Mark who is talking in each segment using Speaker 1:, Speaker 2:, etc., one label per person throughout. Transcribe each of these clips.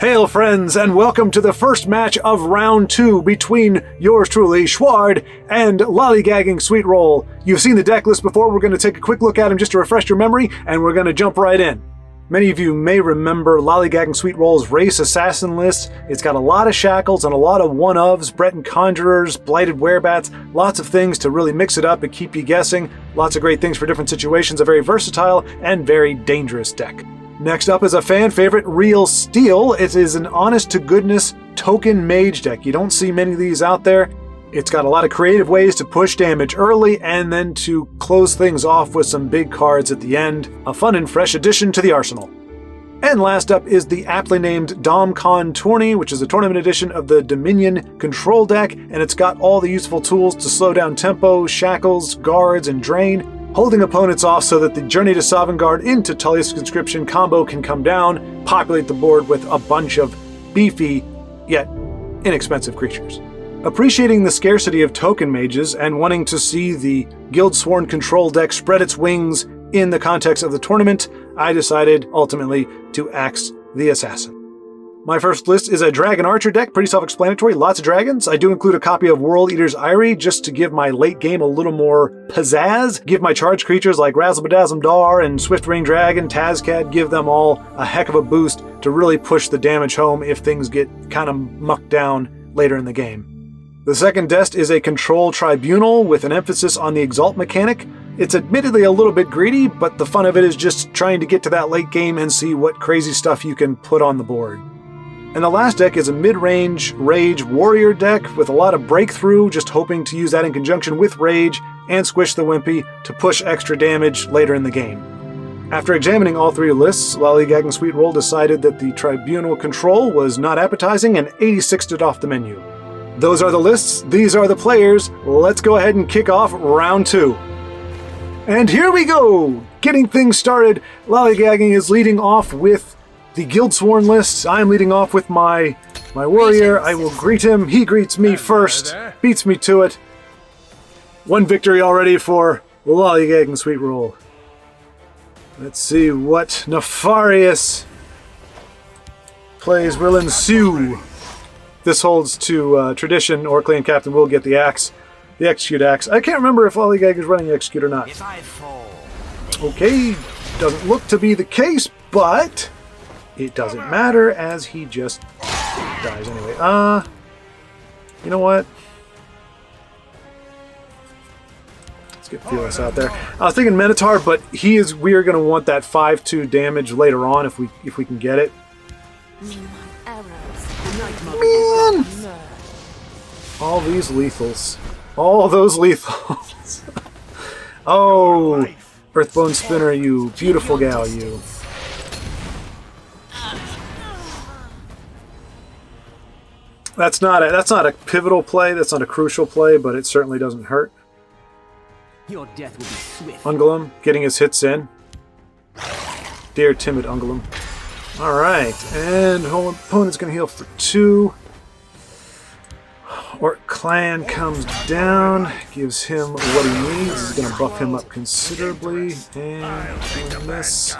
Speaker 1: Hail friends, and welcome to the first match of round 2 between yours truly, Schwaaard, and LollygaggingSweetRol. You've seen the deck list before. We're going to take a quick look at him just to refresh your memory, and we're going to jump right in. Many of you may remember LollygaggingSweetRol's Race Assassin list. It's got a lot of shackles and a lot of one-ofs, Breton Conjurers, Blighted Werebats, lots of things to really mix it up and keep you guessing. Lots of great things for different situations, a very versatile and very dangerous deck. Next up is a fan favorite, Real Steel. It is an honest-to-goodness token mage deck. You don't see many of these out there. It's got a lot of creative ways to push damage early and then to close things off with some big cards at the end. A fun and fresh addition to the arsenal. And last up is the aptly named DomCon Tourney, which is a tournament edition of the Dominion control deck, and it's got all the useful tools to slow down tempo, shackles, guards, and drain, holding opponents off so that the Journey to Sovngarde into Tullius Conscription combo can come down, populate the board with a bunch of beefy, yet inexpensive creatures. Appreciating the scarcity of token mages and wanting to see the Guildsworn control deck spread its wings in the context of the tournament, I decided ultimately to axe the Assassin. My first list is a Dragon Archer deck, pretty self-explanatory, lots of dragons. I do include a copy of World Eater's Eyrie just to give my late game a little more pizzazz, give my charged creatures like Razzle-Bedazzle Dar and Swift-Ring Dragon, Tazcad, give them all a heck of a boost to really push the damage home if things get kind of mucked down later in the game. The second desk is a Control Tribunal with an emphasis on the Exalt mechanic. It's admittedly a little bit greedy, but the fun of it is just trying to get to that late game and see what crazy stuff you can put on the board. And the last deck is a mid-range Rage Warrior deck with a lot of breakthrough, just hoping to use that in conjunction with Rage and Squish the Wimpy to push extra damage later in the game. After examining all three lists, LollygaggingSweetRol decided that the Tribunal control was not appetizing and 86'd it off the menu. Those are the lists, these are the players. Let's go ahead and kick off round 2. And here we go! Getting things started, Lollygagging is leading off with the Guildsworn list. I'm leading off with my warrior. I will greet him. He greets me first. Beats me to it. One victory already for LollygaggingSweetRol. Let's see what nefarious plays will ensue. This holds to tradition. Clan Captain will get the axe. The Execute axe. I can't remember if Lollygag is running Execute or not. Okay, doesn't look to be the case, but it doesn't matter as he just dies anyway. You know what? Let's get Fearless out there. I was thinking Minotaur, but we are going to want that 5/2 damage later on if we can get it. Man! All these lethals. All those lethals. Oh, Earthbone Spinner, you beautiful gal, you. That's not a pivotal play. That's not a crucial play, but it certainly doesn't hurt.
Speaker 2: Your death will be swift.
Speaker 1: Ungulum getting his hits in. Dear timid Ungulum. All right, and whole opponent's gonna heal for 2. Orc Clan comes down, gives him what he needs. He's gonna buff him up considerably, and this.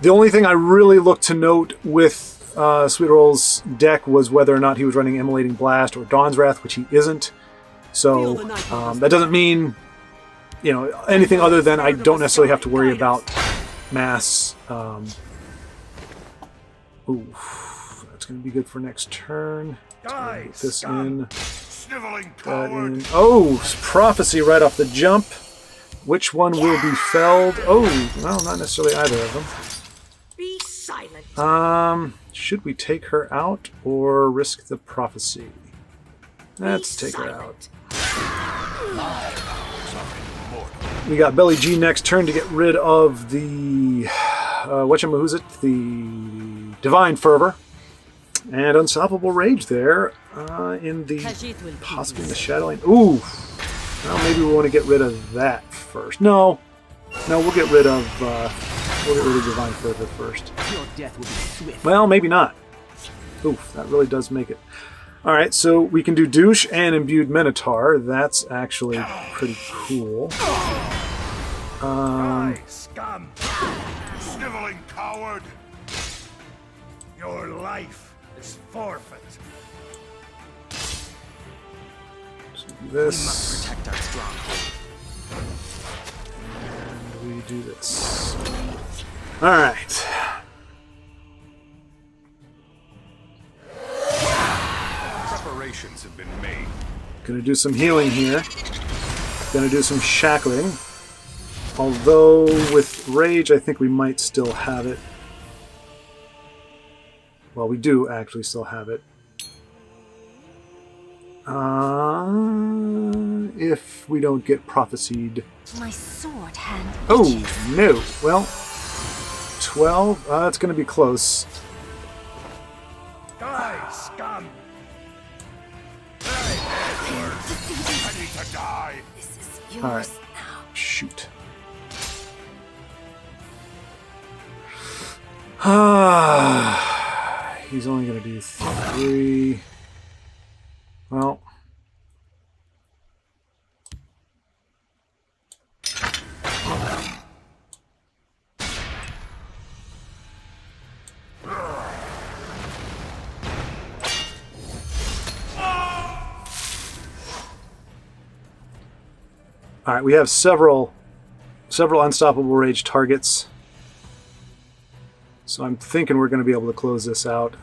Speaker 1: The only thing I really looked to note with SweetRol's deck was whether or not he was running Immolating Blast or Dawn's Wrath, which he isn't. So that doesn't mean, anything other than I don't necessarily have to worry about mass. That's going to be good for next turn. Get this in. That in. Oh, Prophecy right off the jump. Which one will be felled? Oh, well, not necessarily either of them.
Speaker 3: Be silent.
Speaker 1: Should we take her out or risk the Prophecy? Let's take her out. We got Belly G next turn to get rid of the the Divine Fervor and Unstoppable Rage there in the possibly in the Shadowing. Ooh, well, maybe we want to get rid of that first. No, we'll get rid of Divine Fervor first.
Speaker 2: Your death will be swift.
Speaker 1: Well, maybe not. Oof, that really does make it. All right, so we can do Douche and Imbued Minotaur. That's actually pretty cool.
Speaker 4: Scum! Sniveling coward! Your life is forfeit.
Speaker 1: This.
Speaker 2: We must protect our stronghold.
Speaker 1: And we do this. All right.
Speaker 4: Preparations have been made.
Speaker 1: Gonna do some healing here. Gonna do some shackling. Although with rage, I think we might still have it. Well, we do actually still have it. If we don't get prophesied.
Speaker 5: My sword hand.
Speaker 1: Oh, no. Well, 12? That's going to be close.
Speaker 4: Die, scum! Die, edgelords! Ready to die!
Speaker 5: This is yours
Speaker 1: All right.
Speaker 5: now.
Speaker 1: Shoot. He's only going to do 3. Well. All right, we have several unstoppable rage targets. So I'm thinking we're going to be able to close this out.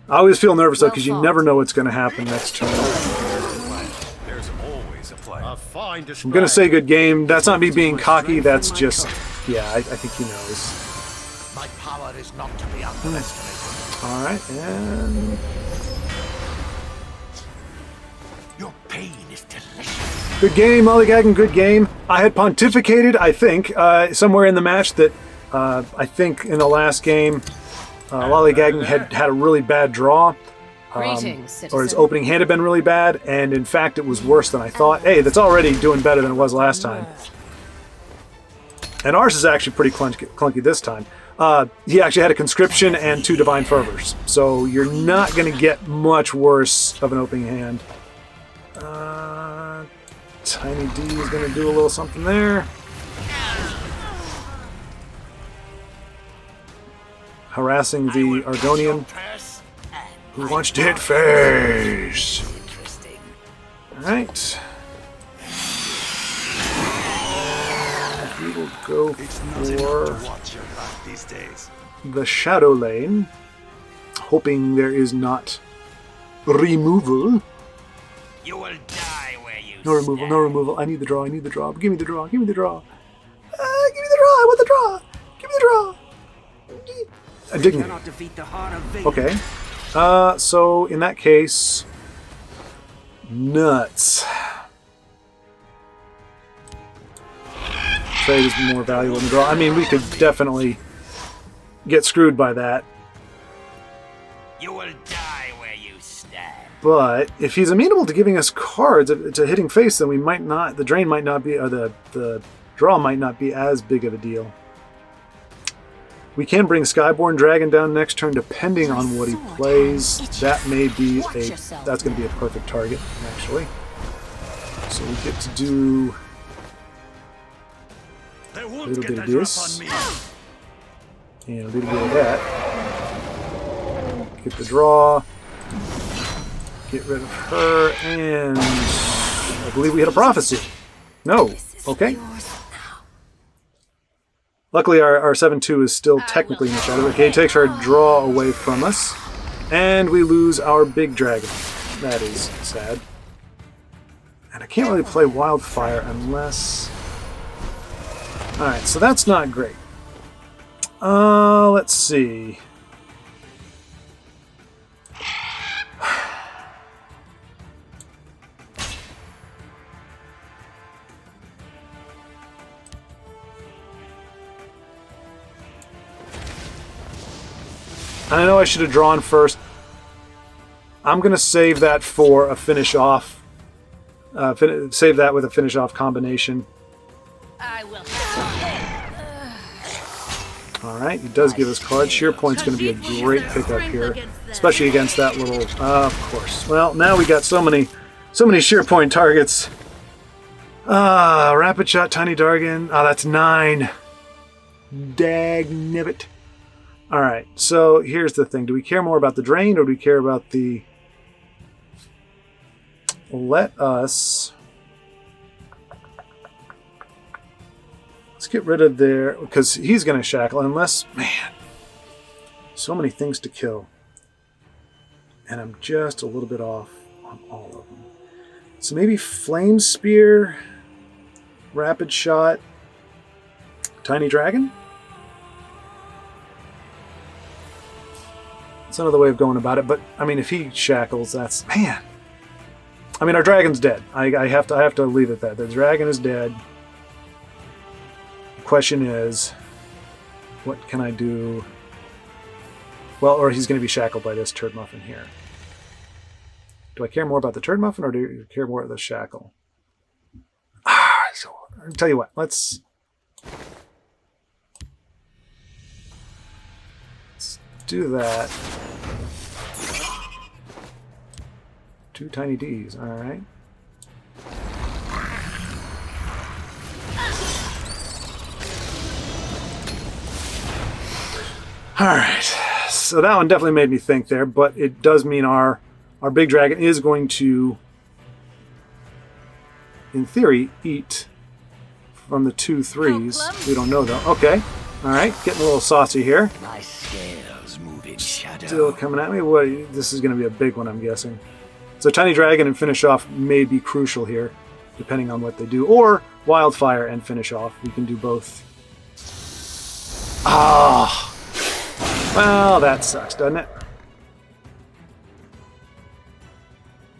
Speaker 1: I always feel nervous though because you never know what's going to happen next turn.
Speaker 4: There's always a plan. A fine display.
Speaker 1: I'm going to say good game. That's not me being cocky. That's just, yeah, I think he knows.
Speaker 4: My power is not to be underestimated.
Speaker 1: All right, and
Speaker 4: Your pain is delicious.
Speaker 1: good game, lollygagging. Good game. I had pontificated, I think, somewhere in the match that I think in the last game, lollygagging had a really bad draw.
Speaker 5: Greetings,
Speaker 1: Or his
Speaker 5: citizen.
Speaker 1: opening hand had been really bad, and in fact it was worse than I thought. Hey, that's already doing better than it was last time. And ours is actually pretty clunky this time. He actually had a conscription and 2 divine fervors, so you're not going to get much worse of an opening hand. Tiny D is going to do a little something there. Harassing the Argonian, who wants to hit face. Alright. We will go for
Speaker 4: Watch your back these days.
Speaker 1: the Shadow Lane, hoping there is not removal.
Speaker 2: You will die where you
Speaker 1: No removal, no removal. I need the draw, I need the draw. Give me the draw, give me the draw. Give me the draw, I want the draw. Give me the draw. Dignity.
Speaker 2: cannot defeat the heart of Vader.
Speaker 1: Okay. So in that case, nuts. Trade is more valuable than draw. I mean, we could definitely get screwed by that.
Speaker 2: You will die where you stand.
Speaker 1: But if he's amenable to giving us cards to hitting face, then we might not. The drain might not be, or the draw might not be as big of a deal. We can bring Skyborn Dragon down next turn, depending on what he plays. That may be that's going to be a perfect target, actually. So we get to do a little bit of this, and a little bit of that. Get the draw, get rid of her, and I believe we hit a prophecy. No, okay. Luckily, our 7-2 is still technically in the shadow. Okay, it takes our draw away from us. And we lose our big dragon. That is sad. And I can't really play Wildfire unless... Alright, so that's not great. Let's see. I know I should have drawn first. I'm going to save that for a finish off. Save that with a finish off combination.
Speaker 5: I will.
Speaker 1: Alright, he does give us cards. Sheer Point's going to be a great pickup here. Especially against that little... of course. Well, now we got so many Sheer Point targets. Rapid Shot, Tiny Dargan. That's 9. Dag nibbit. Alright, so here's the thing. Do we care more about the drain or do we care about the... Let us... Let's get rid of their... Because he's going to shackle unless... Man. So many things to kill. And I'm just a little bit off on all of them. So maybe Flame Spear, Rapid Shot, Tiny Dragon? That's another way of going about it, but I mean, if he shackles, that's... Man! I mean, our dragon's dead. I have to leave it at that. The dragon is dead. The question is, what can I do? Well, or he's going to be shackled by this turd muffin here. Do I care more about the turd muffin or do you care more about the shackle? So I'll tell you what, let's do that. 2 tiny Ds, alright. Alright, so that one definitely made me think there, but it does mean our big dragon is going to, in theory, eat from the 2 3s. We don't know though. Okay, alright, getting a little saucy here.
Speaker 2: My scales move in shadow.
Speaker 1: Still coming at me. What? This is going to be a big one, I'm guessing. So Tiny Dragon and finish off may be crucial here, depending on what they do. Or Wildfire and finish off. We can do both. Ah! Well, that sucks, doesn't it?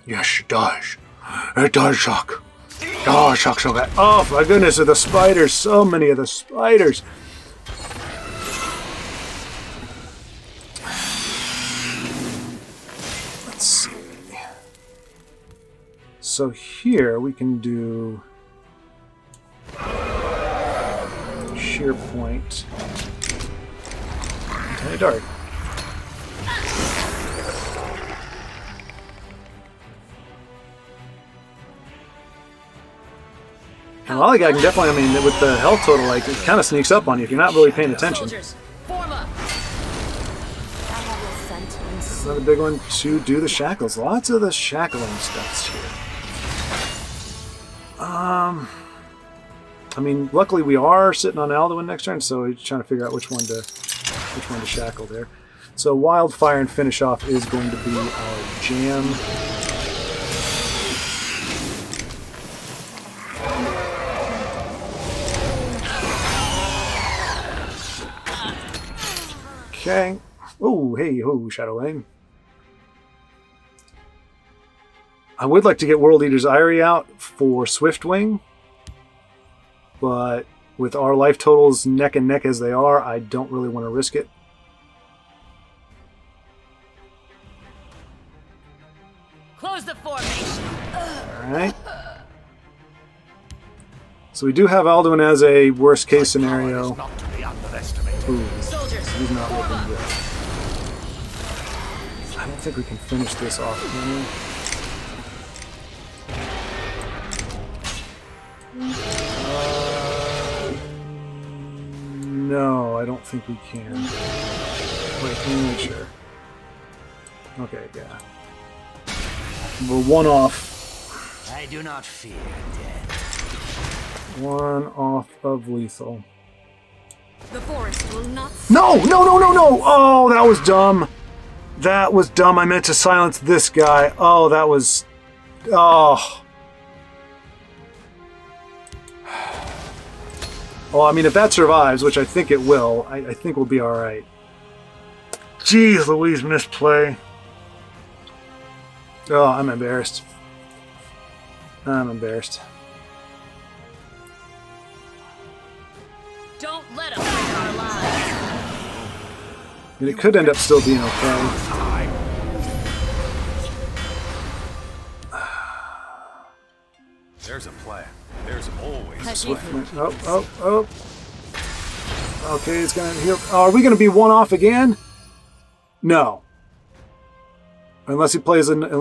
Speaker 1: Yes, it does. It does suck. Oh, it sucks so bad. Oh, my goodness, of the spiders. So many of the spiders. Let's see. So here we can do sheer point. Tiny dart. And Lollygagging definitely, I mean, with the health total, like, it kind of sneaks up on you if you're not really paying attention.
Speaker 5: Soldiers, form up.
Speaker 1: Another big one to do the shackles. Lots of the shackling stuffs here. I mean, luckily we are sitting on Alduin next turn, so he's trying to figure out which one to shackle there. So Wildfire and finish off is going to be our jam. Okay. Oh, hey, ho, Shadow Lane. I would like to get World Eater's Eyrie out for Swiftwing, but with our life totals neck and neck as they are, I don't really want to risk it.
Speaker 5: Close the formation.
Speaker 1: Alright. So we do have Alduin as a worst case scenario.
Speaker 4: Not to be underestimated.
Speaker 1: Ooh,
Speaker 5: Soldiers,
Speaker 1: he's not
Speaker 5: form
Speaker 1: looking
Speaker 5: up.
Speaker 1: good. I don't think we can finish this off, can we? No, I don't think we can. Wait, let me make sure. Okay, yeah. We're one off.
Speaker 2: I do not fear death.
Speaker 1: One off of lethal.
Speaker 3: The forest will not.
Speaker 1: No! No, no, no, no! Oh, that was dumb. That was dumb. I meant to silence this guy. Oh, that was... Oh. Well, I mean, if that survives, which I think it will, I think we'll be alright. Jeez Louise, misplay. Oh, I'm embarrassed. I'm embarrassed.
Speaker 5: Don't let them break our lives.
Speaker 1: I mean, it could end up still being okay.
Speaker 4: There's a plan. There's always a
Speaker 1: Swiftman. Oh, oh, oh. Okay, it's gonna heal. Oh, are we gonna be one off again? No. Unless he plays another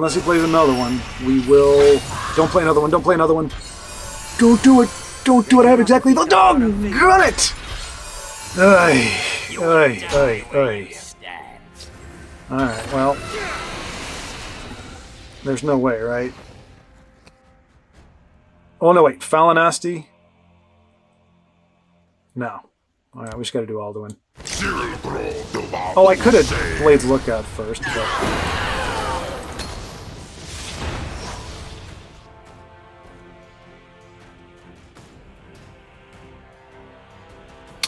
Speaker 1: one, we will. Don't play another one. Don't play another one. Don't do it. Don't do it. I have exactly the dog. Got it. Oy, oy, oy. Alright, well. There's no way, right? Oh, no, wait. Falinasti? No. Alright, we just gotta do Alduin. Oh, I could have Blades Lookout first, but...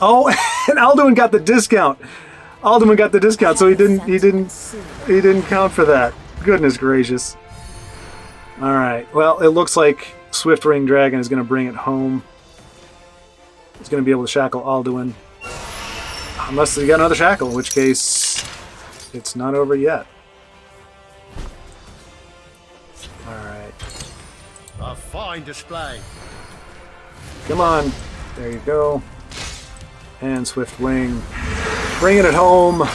Speaker 1: Oh, and Alduin got the discount. Alduin got the discount, so he didn't count for that. Goodness gracious. All right. Well, it looks like Swift Ring Dragon is going to bring it home. He's going to be able to shackle Alduin, unless he got another shackle, in which case it's not over yet. All right.
Speaker 6: A fine display.
Speaker 1: Come on. There you go. And Swift Wing, bringing it home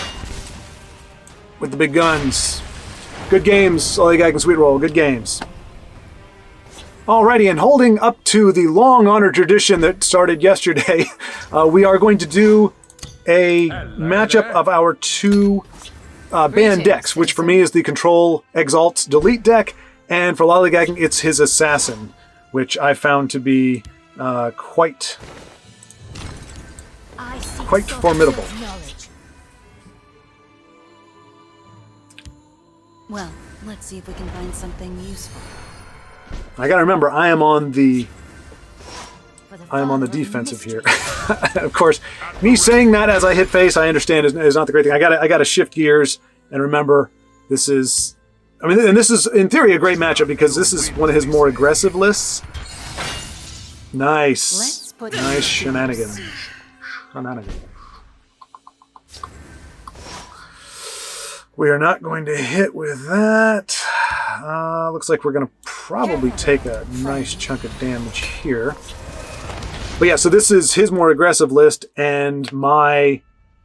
Speaker 1: with the big guns. Good games, LollygaggingSweetRol, good games. Alrighty, and holding up to the long-honored tradition that started yesterday, we are going to do a matchup of our two banned decks, which for me is the Control Exalt Delete deck, and for Lollygagging, it's his Assassin, which I found to be quite formidable.
Speaker 3: Well, let's see if we can find something useful.
Speaker 1: I gotta remember, I am on the defensive here. Of course, me saying that as I hit face, I understand is not the great thing. I gotta shift gears and remember this is, I mean, and this is in theory a great matchup because this is one of his more aggressive lists. Nice, nice shenanigans. We are not going to hit with that. Looks like we're going to probably take a nice chunk of damage here. But yeah, so this is his more aggressive list and my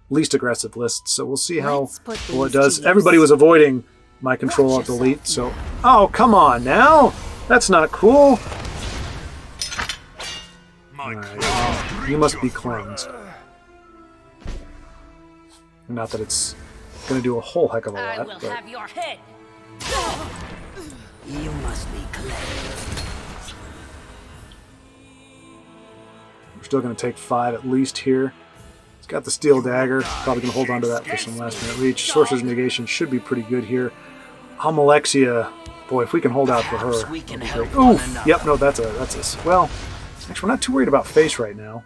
Speaker 1: least aggressive list. So we'll see how well it does. Everybody was avoiding my Control of Delete, so... Oh, come on now! That's not cool! Alright, well, you must be cleansed. Not that it's going to do a whole heck of a lot,
Speaker 5: I will have your head.
Speaker 2: You must be cleansed.
Speaker 1: We're still going to take 5 at least here. He's got the Steel Dagger. Probably going to hold on to that for some last minute reach. Sorcerer's Negation should be pretty good here. Almalexia, boy, if we can hold out for her. Oof! Yep, no, that's a... Well, actually, we're not too worried about face right now.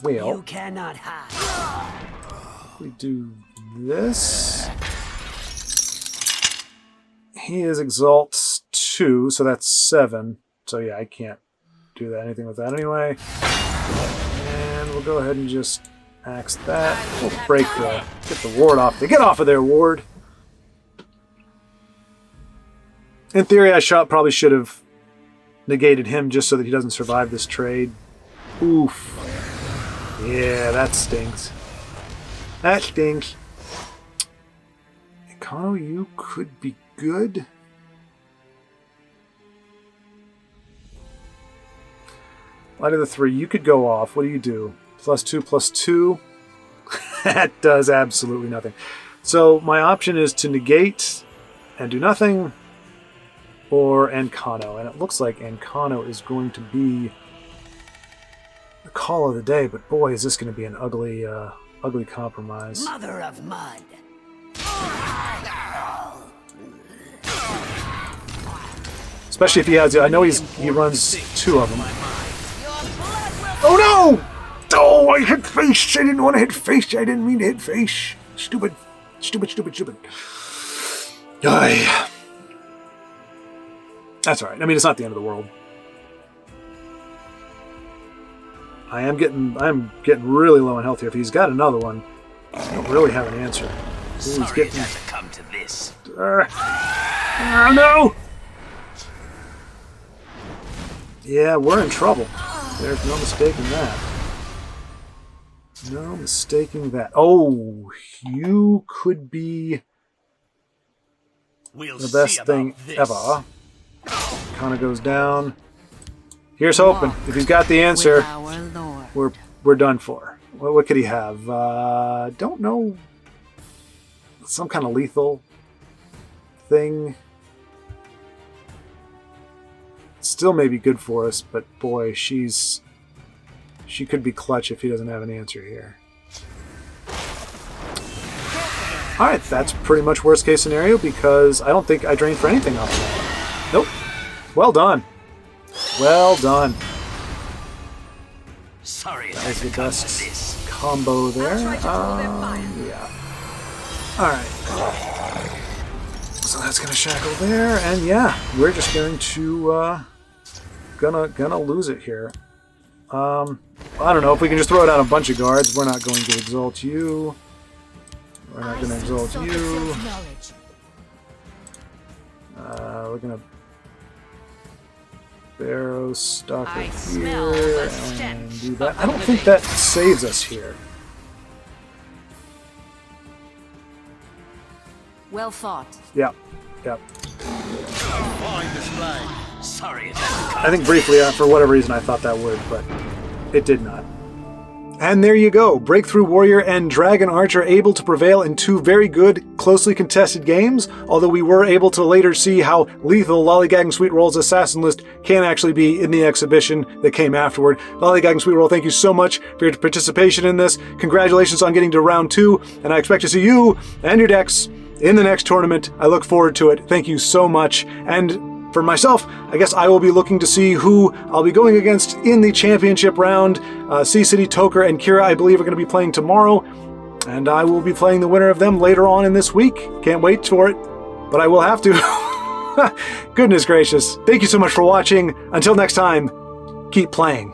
Speaker 1: Well,
Speaker 2: You cannot hide.
Speaker 1: we do this. He is Exalts 2, so that's 7. So yeah, I can't do anything with that anyway. And we'll go ahead and just axe that. We'll break get the ward off. Get off of there, ward. In theory, I probably should have negated him just so that he doesn't survive this trade. Oof. Yeah, that stinks. That stinks. Econo, you could be good. Light of the 3, you could go off. What do you do? +2, +2. That does absolutely nothing. So my option is to negate and do nothing, or Encano. And it looks like Encano is going to be the call of the day, but boy, is this going to be an ugly, ugly compromise.
Speaker 2: Mother of mud.
Speaker 1: Especially if he has, I know he runs 2 of them. Oh no! Oh, I hit face! I didn't want to hit face! I didn't mean to hit face! Stupid. Stupid, stupid, stupid. Aye. That's alright. I mean, it's not the end of the world. I'm getting really low on health here. If he's got another one, I don't really have an answer. Ooh, he's
Speaker 2: Sorry
Speaker 1: getting...
Speaker 2: it had to come to this.
Speaker 1: Oh no! Yeah, we're in trouble. There's no mistaking that. No mistaking that. Oh, you could be the best thing ever. Kind of goes down. Here's hoping. If he's got the answer,
Speaker 3: With our Lord.
Speaker 1: we're done for. What could he have? Don't know. Some kind of lethal thing. Still may be good for us, but boy, she could be clutch if he doesn't have an answer here. Alright, that's pretty much worst case scenario because I don't think I drained for anything off of that. Nope. Well done. Well done.
Speaker 2: Sorry,
Speaker 1: That was the best combo there. Yeah. Alright. So that's gonna shackle there, and yeah, we're just going to gonna lose it here. I don't know if we can just throw it out a bunch of guards. We're not going to exalt you. We're not going to exalt you. We're gonna Barrow Stalker here and do that. I don't think that saves us here.
Speaker 3: Well fought.
Speaker 1: Yeah. Yep.
Speaker 6: Fine display.
Speaker 2: Sorry.
Speaker 1: I think briefly, for whatever reason, I thought that would, but it did not. And there you go. Breakthrough Warrior and Dragon Archer able to prevail in two very good, closely contested games, although we were able to later see how lethal LollygaggingSweetRol's assassin list can actually be in the exhibition that came afterward. LollygaggingSweetRol, thank you so much for your participation in this. Congratulations on getting to round 2, and I expect to see you and your decks in the next tournament. I look forward to it. Thank you so much. And for myself, I guess I will be looking to see who I'll be going against in the championship round. Sea City, Toker, and Kira, I believe, are going to be playing tomorrow, and I will be playing the winner of them later on in this week. Can't wait for it, but I will have to. Goodness gracious. Thank you so much for watching. Until next time, keep playing.